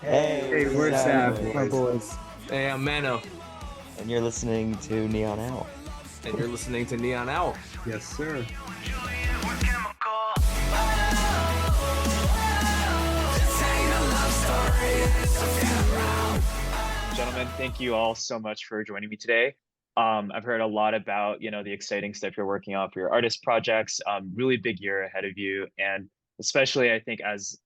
Hey, Hey, we're we're Sad Sad Boys, Boys, SadBois. Hey, I'm Manno, and you're listening to Neon Owl. and you're listening to Neon Owl. yes, sir. Gentlemen, thank you all so much for joining me today. I've heard a lot about, the exciting stuff you're working on for your artist projects. Really big year ahead of you, and especially I think as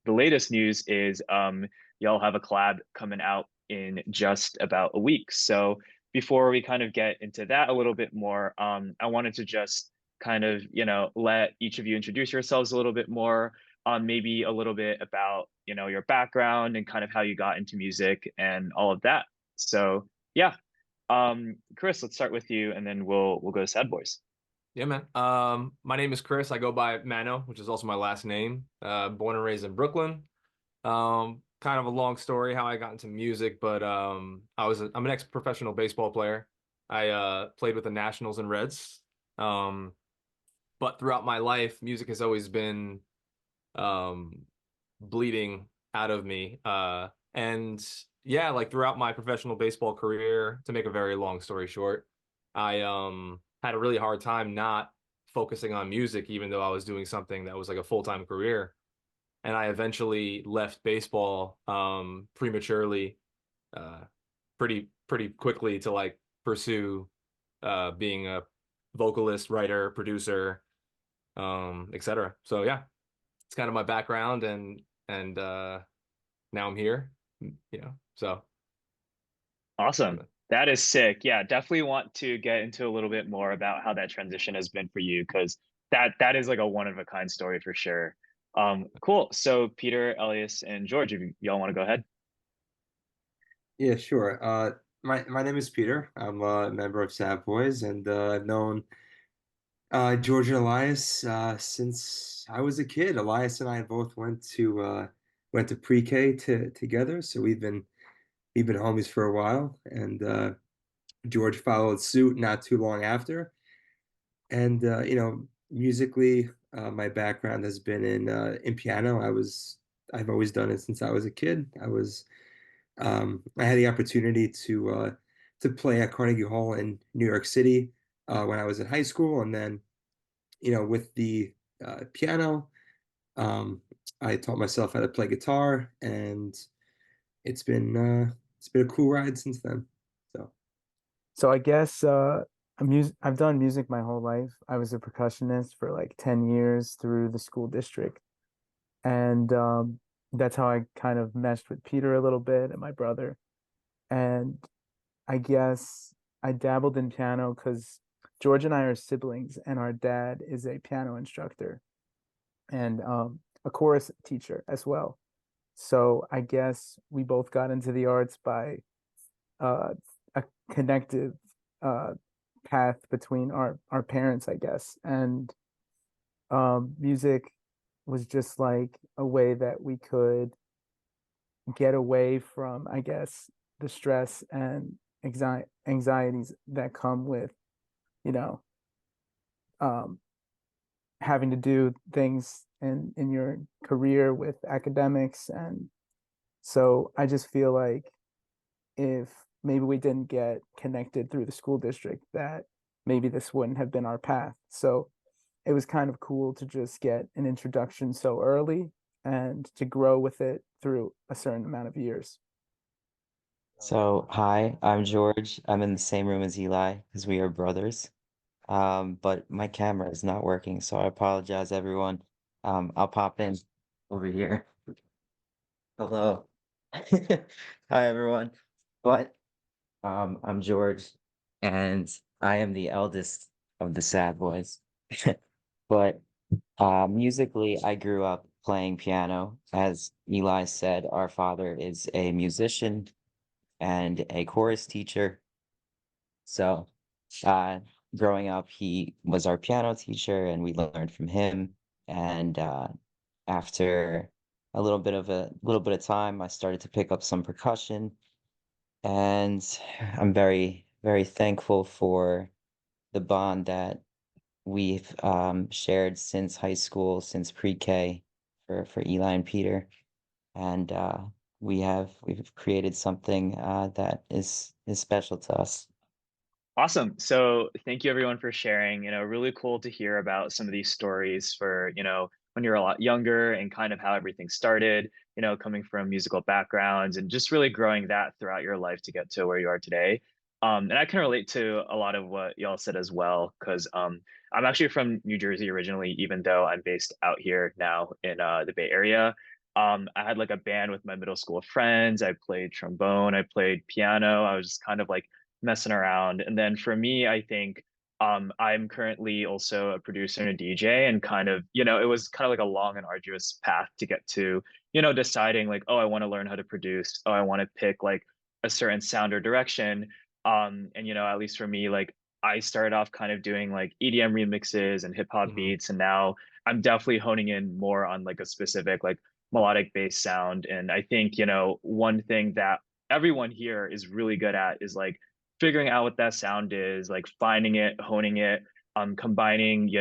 the latest news is y'all have a collab coming out in just about a week. So before we kind of get into that a little bit more, I wanted to just kind of, let each of you introduce yourselves a little bit more, maybe a little bit about your background and kind of how you got into music and all of that. So yeah, Chris, let's start with you, and then we'll go to Sad Boys. Yeah, man. My name is Chris. I go by Manno, which is also my last name. Born and raised in Brooklyn. Kind of a long story how I got into music, but I'm an ex-professional baseball player. I played with the Nationals and Reds. Um, but throughout my life, music has always been um bleeding out of me. And yeah, like throughout my professional baseball career, to make a very long story short, I had a really hard time not focusing on music, even though I was doing something that was like a full-time career. And I eventually left baseball prematurely, uh, pretty quickly to like pursue being a vocalist, writer, producer, etc. So yeah, it's kind of my background, and now I'm here, So Awesome. That is sick. Yeah, definitely want to get into a little bit more about how that transition has been for you, because that is like a one of a kind story for sure. Cool. So Peter, Elias, and George, if y'all want to go ahead. Yeah, sure. My name is Peter. I'm a member of Sad Boys, and I've known George and Elias since I was a kid. Elias and I both went to pre-K together, so we've been homies for a while, and George followed suit not too long after. And musically, my background has been in piano. I've always done it since I was a kid. I had the opportunity to play at Carnegie Hall in New York City when I was in high school, and then with the piano, um, I taught myself how to play guitar, and it's been a cool ride since then. So So I guess I've done music my whole life. I was a percussionist for like 10 years through the school district. And that's how I kind of meshed with Peter a little bit and my brother. And I guess I dabbled in piano because George and I are siblings, and our dad is a piano instructor and a chorus teacher as well. So I guess we both got into the arts by uh, a connective uh, path between our parents, I guess. And music was just like a way that we could get away from, I guess, the stress and anxieties that come with, you know, um, having to do things in your career with academics. And so I just feel like if maybe we didn't get connected through the school district, that maybe this wouldn't have been our path. So it was kind of cool to just get an introduction so early and to grow with it through a certain amount of years. So, hi, I'm George. I'm in the same room as Eli because we are brothers. But my camera is not working, so I apologize, everyone. I'll pop in over here. Hello. Hi, everyone. But I'm George, and I am the eldest of the Sad Boys. But musically, I grew up playing piano. As Eli said, our father is a musician and a chorus teacher. So, uh, growing up, he was our piano teacher, and we learned from him. And after a little bit of time, I started to pick up some percussion, and I'm very, very thankful for the bond that we've shared since high school, since pre-K, for Eli and Peter. and we've created something that is special to us. Awesome. So thank you everyone for sharing. Really cool to hear about some of these stories for, when you're a lot younger and kind of how everything started, coming from musical backgrounds and just really growing that throughout your life to get to where you are today. And I can relate to a lot of what y'all said as well, because I'm actually from New Jersey originally, even though I'm based out here now in the Bay Area. I had like a band with my middle school friends. I played trombone, I played piano. I was just kind of like messing around. And then for me, I think I'm currently also a producer and a DJ, and kind of, it was kind of like a long and arduous path to get to, deciding like, oh, I want to learn how to produce. Oh, I want to pick like a certain sound or direction. And at least for me, like I started off kind of doing like EDM remixes and hip hop Hmm. beats, and now I'm definitely honing in more on like a specific like melodic based sound. And I think, one thing that everyone here is really good at is like figuring out what that sound is, like finding it, honing it, combining,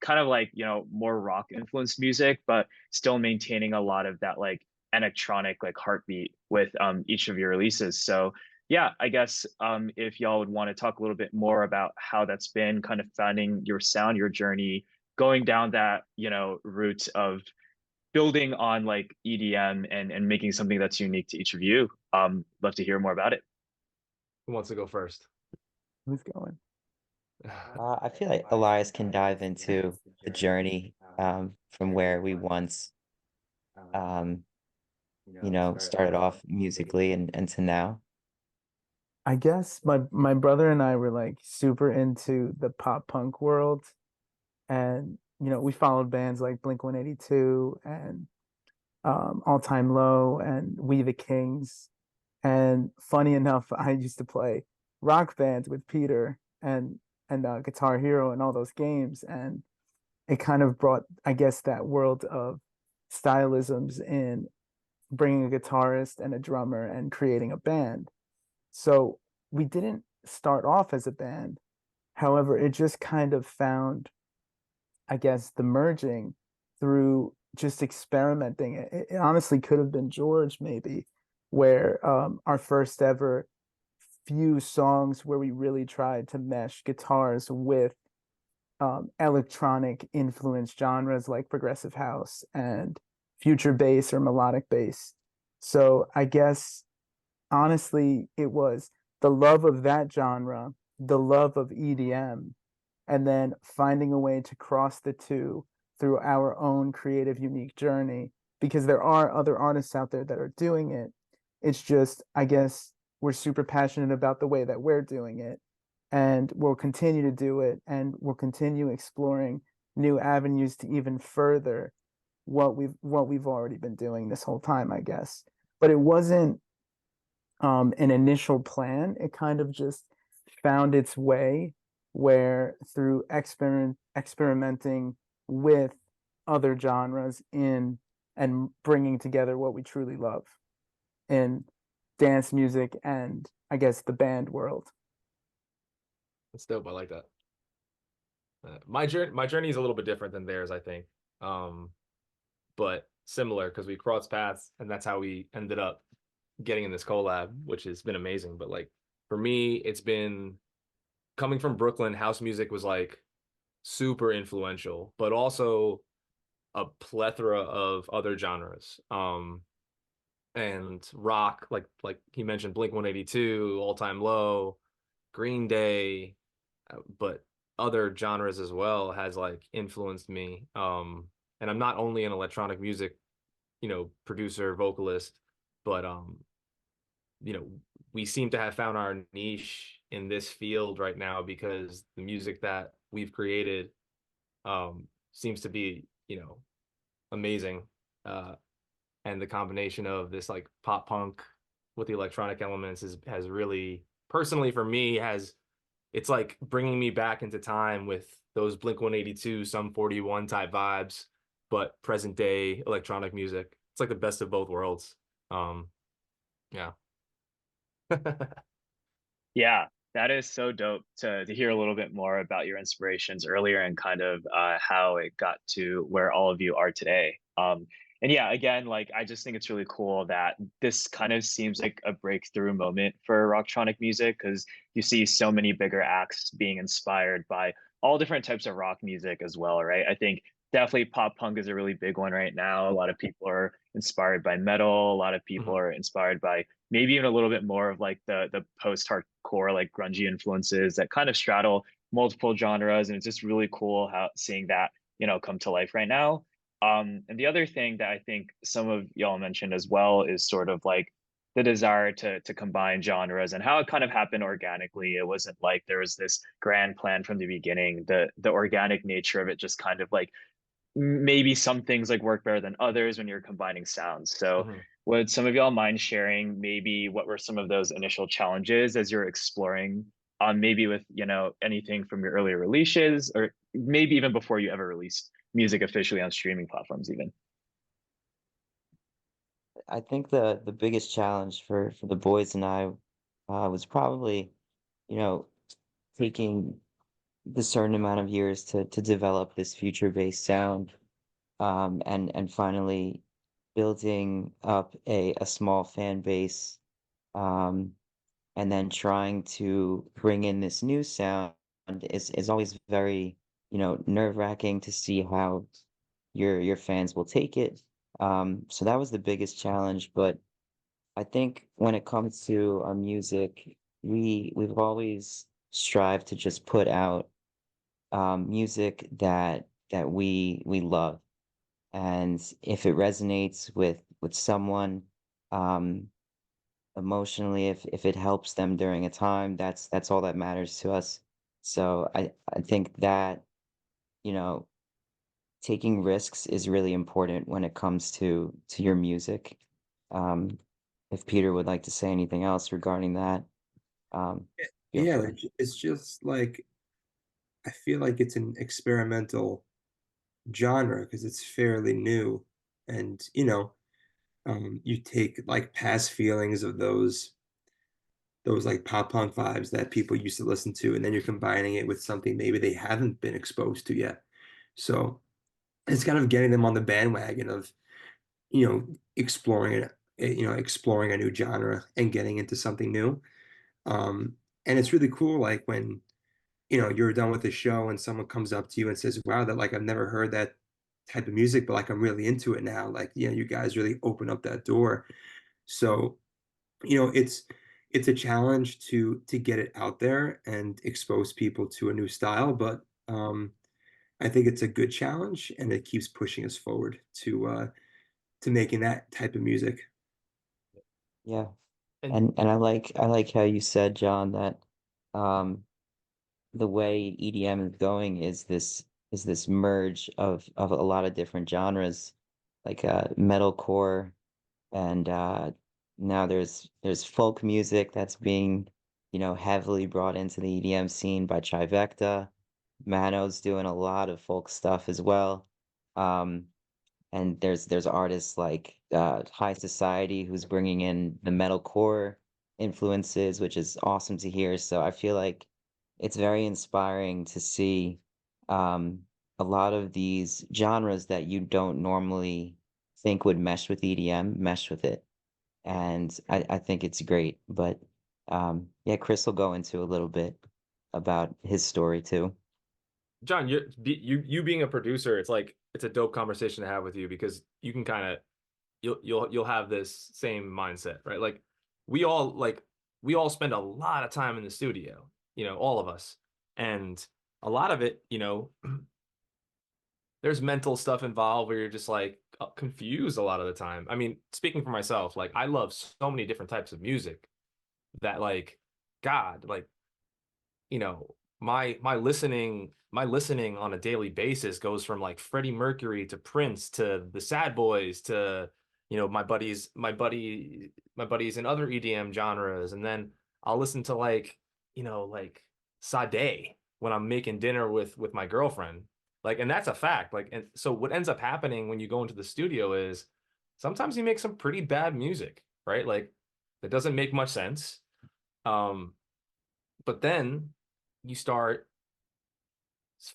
kind of like, more rock influenced music, but still maintaining a lot of that like electronic like heartbeat with each of your releases. So yeah, I guess if y'all would want to talk a little bit more about how that's been kind of finding your sound, your journey, going down that, route of building on like EDM and making something that's unique to each of you. Love to hear more about it. Who wants to go first? Who's going? I feel like Elias can dive into the journey from where we once um, started off musically and to now. I guess my brother and I were like super into the pop punk world, and we followed bands like Blink 182 and All Time Low and We the Kings. And funny enough, I used to play rock bands with Peter and Guitar Hero and all those games, and it kind of brought, I guess, that world of stylisms in bringing a guitarist and a drummer and creating a band. So we didn't start off as a band. However, it just kind of found, I guess, the merging through just experimenting. It honestly could have been George, maybe, where our first ever few songs where we really tried to mesh guitars with electronic influence genres like progressive house and future bass or melodic bass. So I guess honestly, it was the love of that genre, the love of EDM, and then finding a way to cross the two through our own creative, unique journey. Because there are other artists out there that are doing it. It's just, I guess, we're super passionate about the way that we're doing it, and we'll continue to do it, and we'll continue exploring new avenues to even further what we've already been doing this whole time, I guess. But it wasn't an initial plan. It kind of just found its way where through experimenting with other genres in and bringing together what we truly love in dance music and I guess the band world. That's dope. I like that. My journey is a little bit different than theirs, I think, but similar because we crossed paths, and that's how we ended up getting in this collab, which has been amazing. But like for me, it's been coming from Brooklyn. House music was like super influential, but also a plethora of other genres. And rock, like he mentioned, Blink 182, All Time Low, Green Day, but other genres as well has like influenced me. And I'm not only an electronic music, producer, vocalist, but we seem to have found our niche in this field right now because the music that we've created seems to be, amazing. And the combination of this like pop punk with the electronic elements has really personally for me has it's like bringing me back into time with those Blink 182, Sum 41 type vibes, but present day electronic music. It's like the best of both worlds. Yeah. Yeah, that is so dope to hear a little bit more about your inspirations earlier and kind of how it got to where all of you are today. And yeah, again, like I just think it's really cool that this kind of seems like a breakthrough moment for rocktronic music because you see so many bigger acts being inspired by all different types of rock music as well, right? I think definitely pop punk is a really big one right now. A lot of people are inspired by metal. A lot of people Mhm. are inspired by maybe even a little bit more of like the post hardcore, like grungy influences that kind of straddle multiple genres. And it's just really cool how seeing that, come to life right now. And the other thing that I think some of y'all mentioned as well is sort of like the desire to combine genres and how it kind of happened organically. It wasn't like there was this grand plan from the beginning. The organic nature of it just kind of like maybe some things like work better than others when you're combining sounds. So Mhm. would some of y'all mind sharing maybe what were some of those initial challenges as you're exploring maybe with anything from your earlier releases or maybe even before you ever released music officially on streaming platforms even? I think the biggest challenge for the boys and I was probably, you know, taking the certain amount of years to develop this future-based sound, and finally building up a small fan base, um, and then trying to bring in this new sound is always very, nerve-wracking to see how your fans will take it. So that was the biggest challenge, but I think when it comes to our music, we've always strived to just put out music that we love, and if it resonates with someone um, emotionally, if it helps them during a time, that's all that matters to us. So I think that you know taking risks is really important when it comes to your music. Um, if Peter would like to say anything else regarding that, um, feel Yeah, free. it's just like I feel like it's an experimental genre because it's fairly new, and you take like past feelings of those like pop punk vibes that people used to listen to, and then you're combining it with something maybe they haven't been exposed to yet. So it's kind of getting them on the bandwagon of exploring it, exploring a new genre and getting into something new. Um, and it's really cool, like when you're done with the show and someone comes up to you and says, "Wow, that like I've never heard that type of music, but like I'm really into it now." Like, you guys really open up that door. So, it's a challenge to get it out there and expose people to a new style, but I think it's a good challenge and it keeps pushing us forward to making that type of music. Yeah, And and I like how you said, John, that um, the way EDM is going is this merge of a lot of different genres, like metalcore, and now there's folk music that's being, heavily brought into the EDM scene by Trivecta. Mano's doing a lot of folk stuff as well. Um, and there's artists like High Society who's bringing in the metalcore influences, which is awesome to hear. So I feel like it's very inspiring to see um, a lot of these genres that you don't normally think would mesh with EDM, mesh with it, and I think it's great. But yeah, Chris will go into a little bit about his story too. John, you being a producer, it's like it's a dope conversation to have with you because you can kind of you'll have this same mindset, right? Like we all spend a lot of time in the studio, all of us. And a lot of it, there's mental stuff involved where you're just like confused a lot of the time. I mean, speaking for myself, like I love so many different types of music that like God, like my listening on a daily basis goes from like Freddie Mercury to Prince to the Sad Boys to my buddies in other EDM genres, and then I'll listen to like Sade when I'm making dinner with my girlfriend, like, and that's a fact. Like, and so what ends up happening when you go into the studio is sometimes you make some pretty bad music, right? Like that doesn't make much sense. um but then you start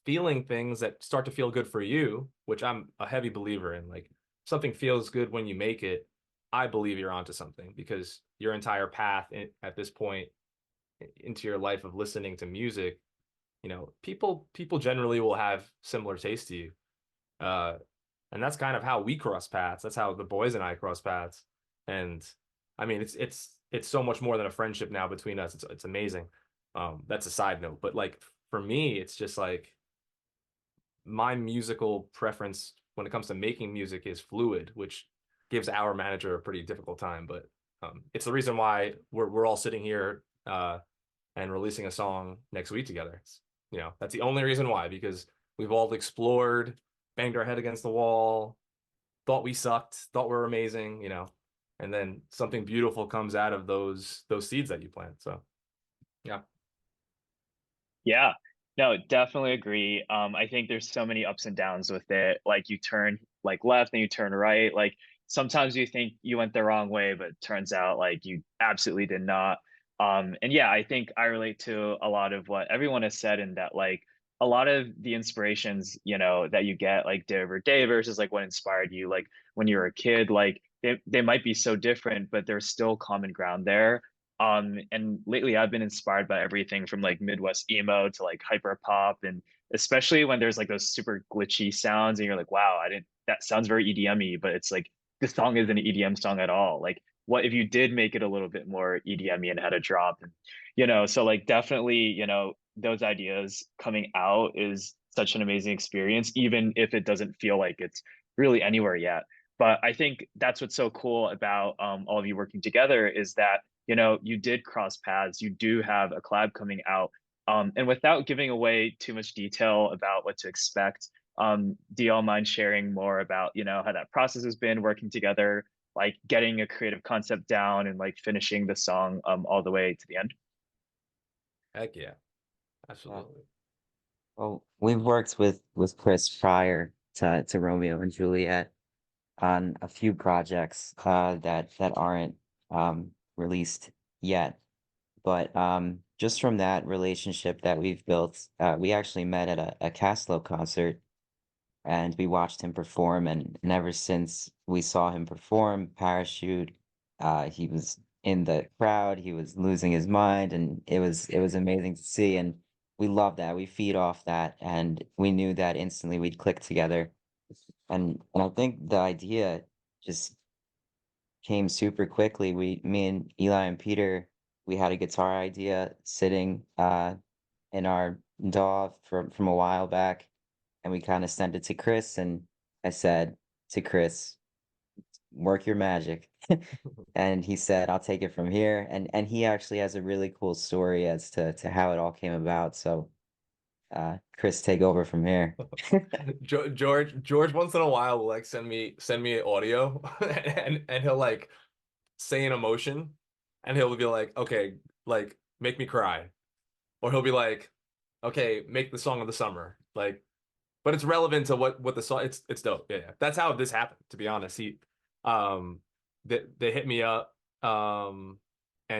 feeling things that start to feel good for you, which I'm a heavy believer in. Like something feels good when you make it, I believe you're onto something, because your entire path at this point into your life of listening to music, people generally will have similar taste to you. Uh, and that's kind of how we cross paths. That's how the boys and I cross paths. And I mean, it's so much more than a friendship now between us. It's amazing. That's a side note, but like for me, it's just like my musical preference when it comes to making music is fluid, which gives our manager a pretty difficult time. But it's the reason why we're all sitting here and releasing a song next week together. That's the only reason why, because we've all explored, banged our head against the wall, thought we sucked, thought we were amazing, and then something beautiful comes out of those seeds that you plant. So yeah. Yeah, no, definitely agree. I think there's so many ups and downs with it. Like you turn like left and you turn right. Like sometimes you think you went the wrong way, but it turns out like you absolutely did not. And yeah, I think I relate to a lot of what everyone has said, in that like a lot of the inspirations, that you get like day over day versus like what inspired you like when you were a kid, like they might be so different, but there's still common ground there. And lately I've been inspired by everything from like Midwest emo to like hyper pop, and especially when there's like those super glitchy sounds and you're like, wow, I didn't that sounds very EDM-y, but it's like this song isn't an EDM song at all. Like what if you did make it a little bit more EDM-y and had a drop? And so like definitely, those ideas coming out is such an amazing experience, even if it doesn't feel like it's really anywhere yet. But I think that's what's so cool about all of you working together, is that you did cross paths. You do have a collab coming out. And without giving away too much detail about what to expect, do y'all mind sharing more about, how that process has been working together, like getting a creative concept down and like finishing the song all the way to the end? Heck yeah, Yeah. absolutely. Well, we've worked with Chris prior to Romeo and Juliet on a few projects that aren't released yet. But just from that relationship that we've built, we actually met at a Caslo concert, and we watched him perform. And ever since we saw him perform, Parachute, he was in the crowd, he was losing his mind, and it was amazing to see. And we love that. We feed off that, and we knew that instantly we'd click together. And I think the idea just came super quickly. Me and Eli and Peter, we had a guitar idea sitting in our DAW from a while back, and we kind of sent it to Chris, and I said to Chris, "Work your magic." And he said, "I'll take it from here." And he actually has a really cool story as to how it all came about. So Chris, take over from here. George once in a while will like send me audio and he'll like say an emotion, and he'll be like, okay, like make me cry. Or he'll be like, okay, make the song of the summer. Like, but it's relevant to what the song, it's dope. Yeah, yeah. That's how this happened, to be honest. Um they hit me up, and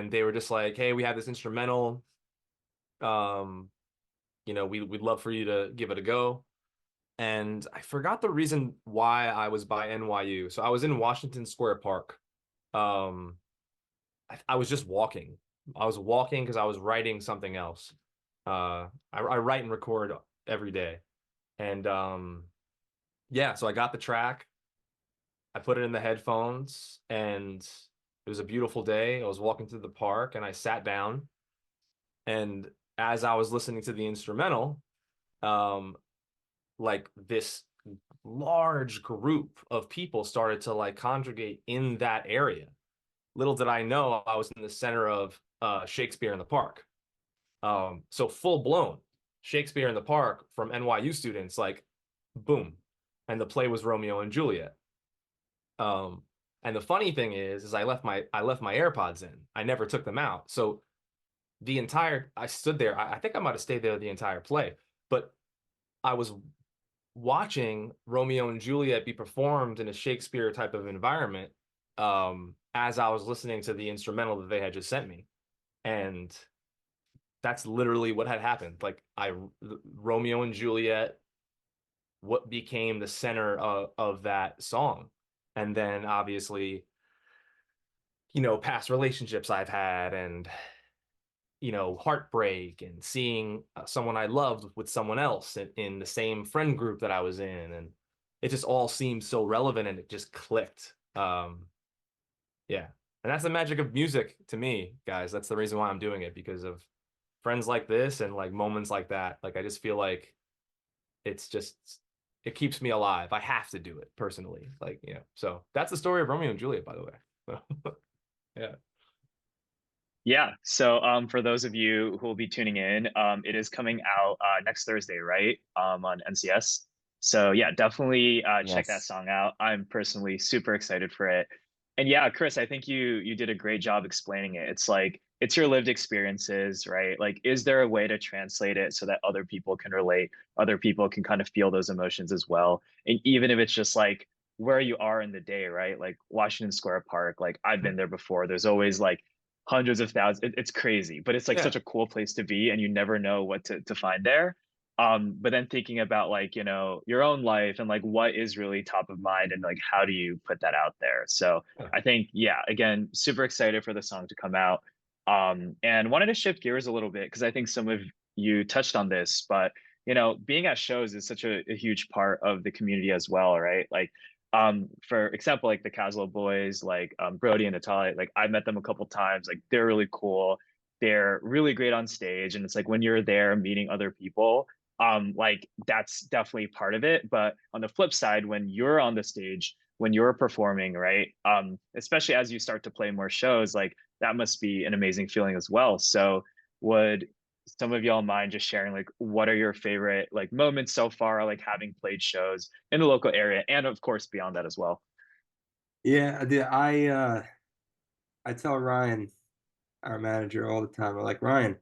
they were just like, hey, we have this instrumental. Um, we'd love for you to give it a go. And I forgot the reason why I was by NYU. So I was in Washington Square Park. Um, I was just walking. I was walking because I was writing something else. I write and record every day. And yeah, so I got the track. I put it in the headphones, and it was a beautiful day. I was walking through the park, and I sat down. And as I was listening to the instrumental, um, like this large group of people started to like congregate in that area. Little did I know I was in the center of Shakespeare in the Park. So full blown Shakespeare in the Park from NYU students, like boom. And the play was Romeo and Juliet. Um, and the funny thing is I left my AirPods in. I never took them out. So I stood there. I think I might have stayed there the entire play, but I was watching Romeo and Juliet be performed in a Shakespeare type of environment, as I was listening to the instrumental that they had just sent me. And that's literally what had happened. Like Romeo and Juliet, what became the center of that song. And then obviously, you know, past relationships I've had and, you know, heartbreak and seeing someone I loved with someone else in the same friend group that I was in. And it just all seemed so relevant and it just clicked. Yeah. And that's the magic of music to me, guys. That's the reason why I'm doing it, because of friends like this and like moments like that. Like I just feel like it's just it keeps me alive. I have to do it personally. Like, you know. So that's the story of Romeo and Juliet, by the way. So, yeah. Yeah. So for those of you who will be tuning in, it is coming out next Thursday, right? On NCS. So yeah, definitely check that Yes. song out. I'm personally super excited for it. And yeah, Chris, I think you did a great job explaining it. It's like it's your lived experiences, right? Like, is there a way to translate it so that other people can relate, other people can kind of feel those emotions as well? And even if it's just like where you are in the day, right? Like Washington Square Park, like I've been there before. There's always like hundreds of thousands. It's crazy, but it's like Yeah. such a cool place to be, and you never know what to find there. But then thinking about like, you know, your own life and like what is really top of mind and like how do you put that out there? So Yeah. I think, yeah, again, super excited for the song to come out. And wanted to shift gears a little bit because I think some of you touched on this, but you know, being at shows is such a huge part of the community as well, right? Like for example, like the Caslo boys, like Brody and Natalia, like I met them a couple times. Like they're really cool, they're really great on stage, and it's like when you're there meeting other people, like that's definitely part of it. But on the flip side, when you're on the stage, when you're performing, right, especially as you start to play more shows, like that must be an amazing feeling as well. So would some of y'all mind just sharing like what are your favorite like moments so far, like having played shows in the local area and of course beyond that as well? Yeah, I tell Ryan, our manager, all the time. I'm like, Ryan,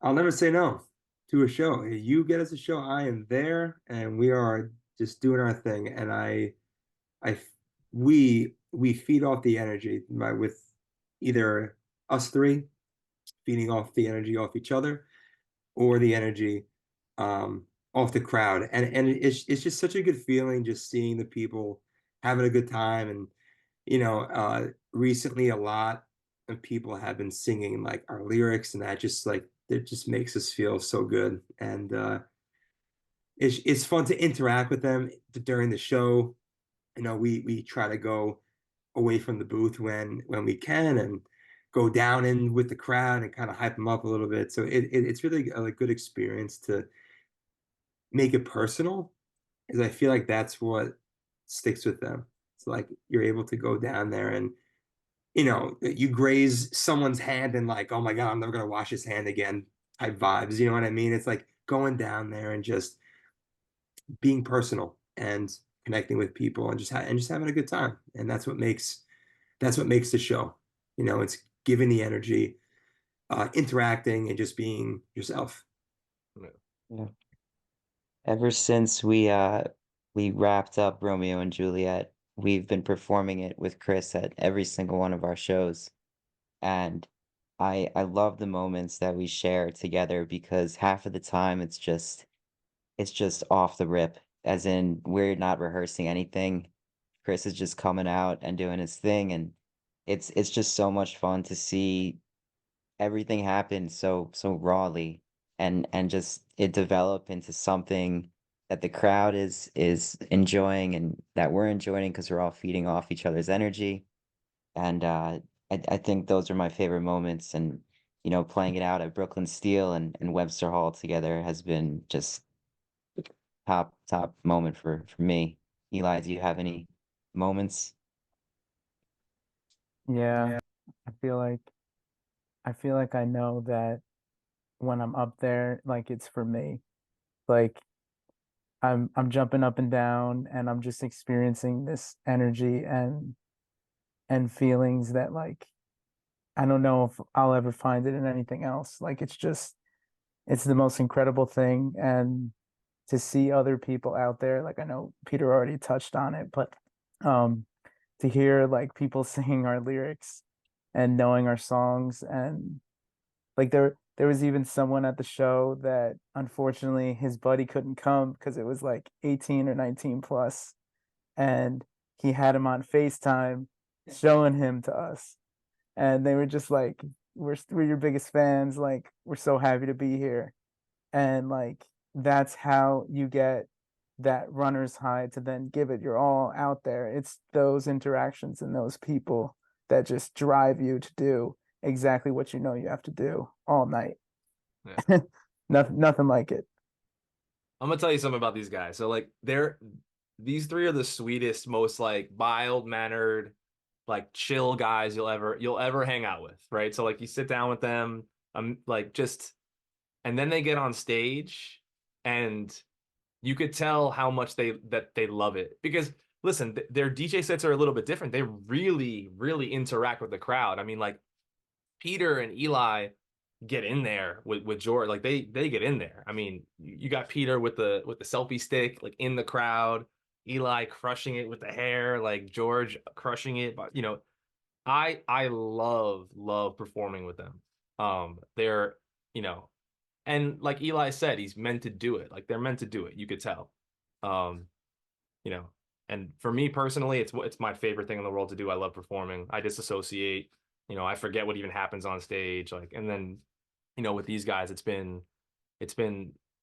I'll never say no to a show. You get us a show, I am there, and we are just doing our thing. And I, we feed off the energy with either us three feeding off the energy off each other, or the energy off the crowd. And it's just such a good feeling just seeing the people having a good time. And recently a lot of people have been singing like our lyrics, and that just like it just makes us feel so good. And it's fun to interact with them during the show. We try to go away from the booth when we can, and go down in with the crowd and kind of hype them up a little bit. So it's really a good experience to make it personal, because I feel like that's what sticks with them. It's like you're able to go down there and you graze someone's hand and like, oh my God, I'm never gonna wash his hand again type vibes. You know what I mean? It's like going down there and just being personal and connecting with people, and just having a good time. And that's what makes the show. It's giving the energy, interacting, and just being yourself. Yeah. Ever since we wrapped up Romeo and Juliet, we've been performing it with Chris at every single one of our shows. And I love the moments that we share together, because half of the time it's just off the rip, as in we're not rehearsing anything. Chris is just coming out and doing his thing, and it's just so much fun to see everything happen so rawly, and just it develop into something that the crowd is enjoying and that we're enjoying, because we're all feeding off each other's energy. And I think those are my favorite moments. And playing it out at Brooklyn Steel and Webster Hall together has been just top moment for me. Eli, do you have any moments? Yeah, I feel like I feel like I know that when I'm up there, like it's for me. Like I'm jumping up and down and I'm just experiencing this energy and feelings that like I don't know if I'll ever find it in anything else. Like it's the most incredible thing. And to see other people out there, like I know Peter already touched on it, but um to hear like people singing our lyrics and knowing our songs, and like there was even someone at the show that unfortunately his buddy couldn't come because it was like 18 or 19 plus, and he had him on FaceTime showing him to us. And they were just like, we're your biggest fans. Like, we're so happy to be here. And like, that's how you get that runner's high to then give it your all out there. It's those interactions and those people that just drive you to do exactly what you know you have to do all night. Yeah. Nothing like it. I'm gonna tell you something about these guys. So like these three are the sweetest, most like mild-mannered, like chill guys you'll ever hang out with, right? So like you sit down with them, like just and then they get on stage and you could tell how much they love it. Because listen, their DJ sets are a little bit different. They really, really interact with the crowd. I mean, like Peter and Eli get in there with George. Like they get in there. I mean, you got Peter with the selfie stick, like in the crowd, Eli crushing it with the hair, like George crushing it. But I love performing with them. They're, you know, and like Eli said, he's meant to do it. Like they're meant to do it. You could tell. Um, you know, and for me personally, it's my favorite thing in the world to do. I love performing. I disassociate. I forget what even happens on stage. Like, and then, with these guys, it's been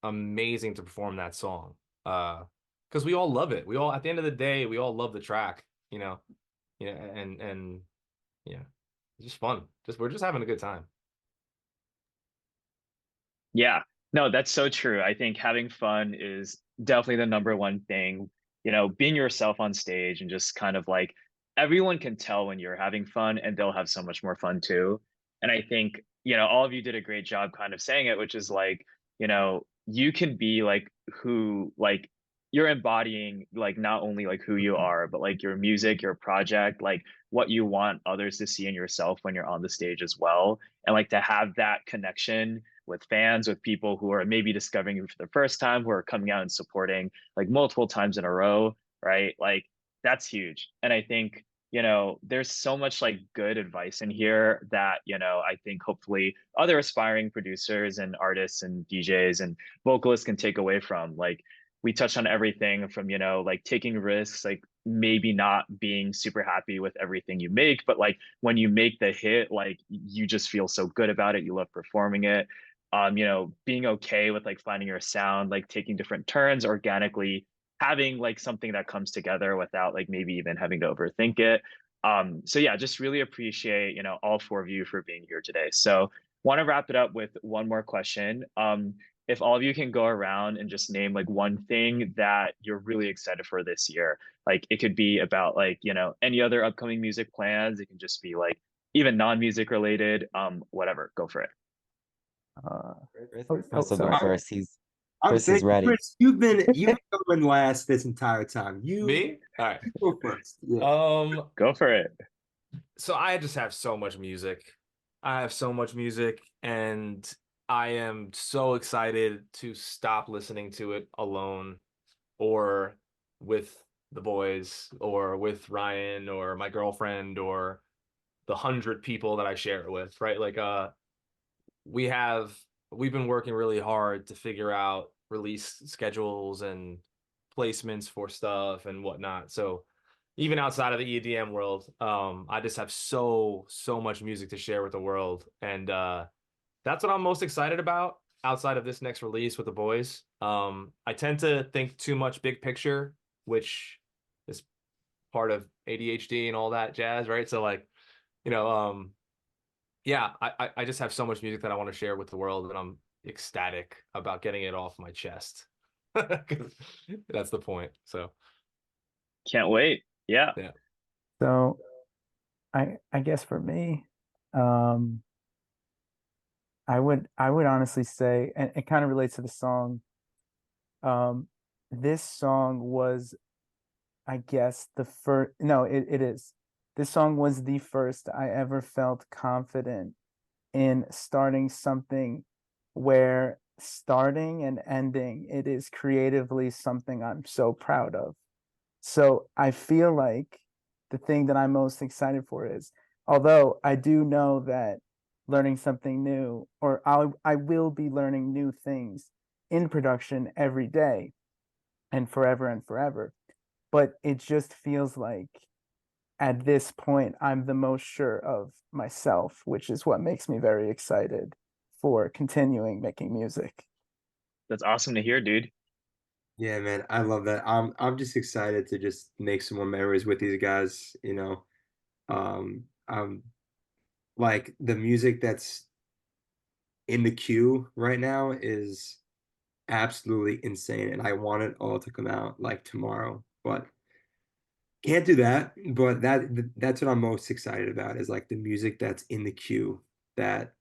amazing to perform that song. Because we all love it. We all, at the end of the day, we all love the track. And yeah, it's just fun. We're just having a good time. Yeah, no, that's so true. I think having fun is definitely the number one thing. Being yourself on stage and just kind of like everyone can tell when you're having fun and they'll have so much more fun too. And I think, all of you did a great job kind of saying it, which is like, you can be like who, like, you're embodying like not only like who you are, but like your music, your project, like what you want others to see in yourself when you're on the stage as well. And like to have that connection with fans, with people who are maybe discovering you for the first time, who are coming out and supporting like multiple times in a row, right? Like that's huge. And I think, there's so much like good advice in here that, I think hopefully other aspiring producers and artists and DJs and vocalists can take away from. Like we touched on everything from, like taking risks, like maybe not being super happy with everything you make, but like when you make the hit, like you just feel so good about it. You love performing it. Being okay with like finding your sound, like taking different turns organically, having like something that comes together without like maybe even having to overthink it. So yeah, just really appreciate, all four of you for being here today. So want to wrap it up with one more question. If all of you can go around and just name like one thing that you're really excited for this year, like it could be about like, any other upcoming music plans. It can just be like even non-music related, whatever, go for it. Chris will go Sorry. first. Chris is ready. Chris, you've been going last this entire time. Me? All right. You go first. Yeah. Go for it. So I just have so much music. I have so much music, and I am so excited to stop listening to it alone or with the boys or with Ryan or my girlfriend or the 100 people that I share it with, right? Like we've been working really hard to figure out release schedules and placements for stuff and whatnot. So even outside of the EDM world, I just have so much music to share with the world. And that's what I'm most excited about outside of this next release with the boys. I tend to think too much big picture, which is part of ADHD and all that jazz, right? So like, yeah, I just have so much music that I want to share with the world, and I'm ecstatic about getting it off my chest. That's the point. So Can't wait. Yeah. So I guess for me, um, I would honestly say, and it kind of relates to the song. This song was, I guess, the first. No, it is. This song was the first I ever felt confident in starting something where starting and ending it is creatively something I'm so proud of. So I feel like the thing that I'm most excited for is, although I do know that learning something new, or I will be learning new things in production every day and forever and forever. but it just feels like at this point I'm the most sure of myself, which is what makes me very excited for continuing making music. That's awesome to hear, dude. Yeah, man, I love that. I'm just excited to just make some more memories with these guys, you know. I'm like the music that's in the queue right now is absolutely insane, and I want it all to come out like tomorrow, but can't do that. But that's what I'm most excited about is like the music that's in the queue that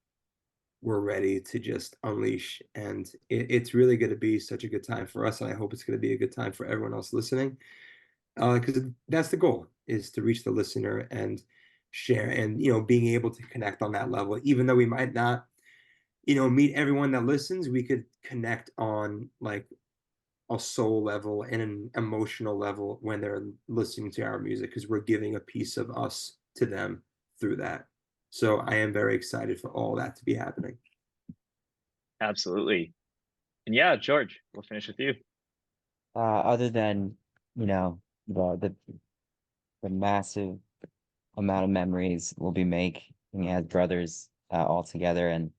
we're ready to just unleash. And it's really going to be such a good time for us, and I hope it's going to be a good time for everyone else listening. Because that's the goal is to reach the listener and share, and being able to connect on that level, even though we might not meet everyone that listens. We could connect on like a soul level and an emotional level when they're listening to our music, because we're giving a piece of us to them through that. So I am very excited for all that to be happening. Absolutely. And yeah, George, we'll finish with you. Other than, you know, the massive amount of memories we'll be making as brothers all together, and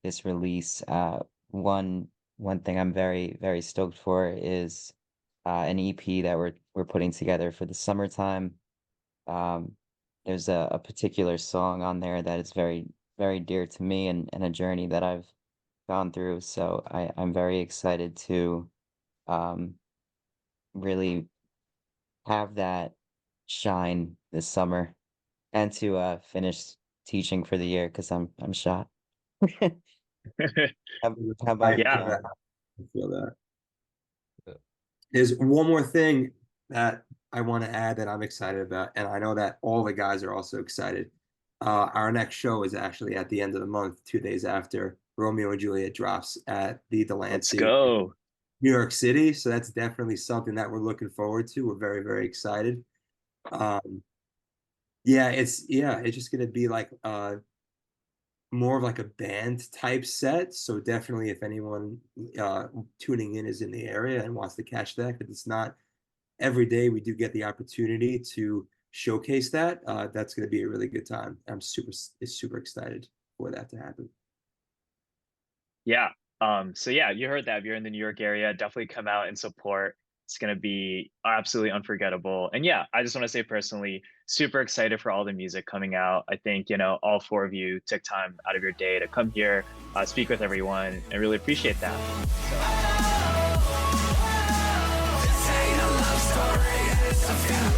this release, one thing I'm very, very stoked for is an EP that we're putting together for the summertime. Um, there's a particular song on there that is very, very dear to me, and a journey that I've gone through. So I'm very excited to um, really have that shine this summer, and to finish teaching for the year because I'm shot. How, how I about you, Yeah. feel John? that. I feel that. Yeah. There's one more thing that I want to add that I'm excited about, and I know that all the guys are also excited. Our next show is actually at the end of the month, 2 days after Romeo and Juliet drops at the Let's Delancey, go. New York City. So that's definitely something that we're looking forward to. We're very, very excited. Um, it's just gonna be like more of like a band type set. So definitely, if anyone tuning in is in the area and wants to catch that, because it's not every day we do get the opportunity to showcase that. That's going to be a really good time. I'm super excited for that to happen. Yeah. So yeah, you heard that. If you're in the New York area, definitely come out and support. It's gonna be absolutely unforgettable. And yeah, I just want to say personally, super excited for all the music coming out. I think, all four of you took time out of your day to come here, speak with everyone. I really appreciate that. So This ain't a love story, it's a feeling.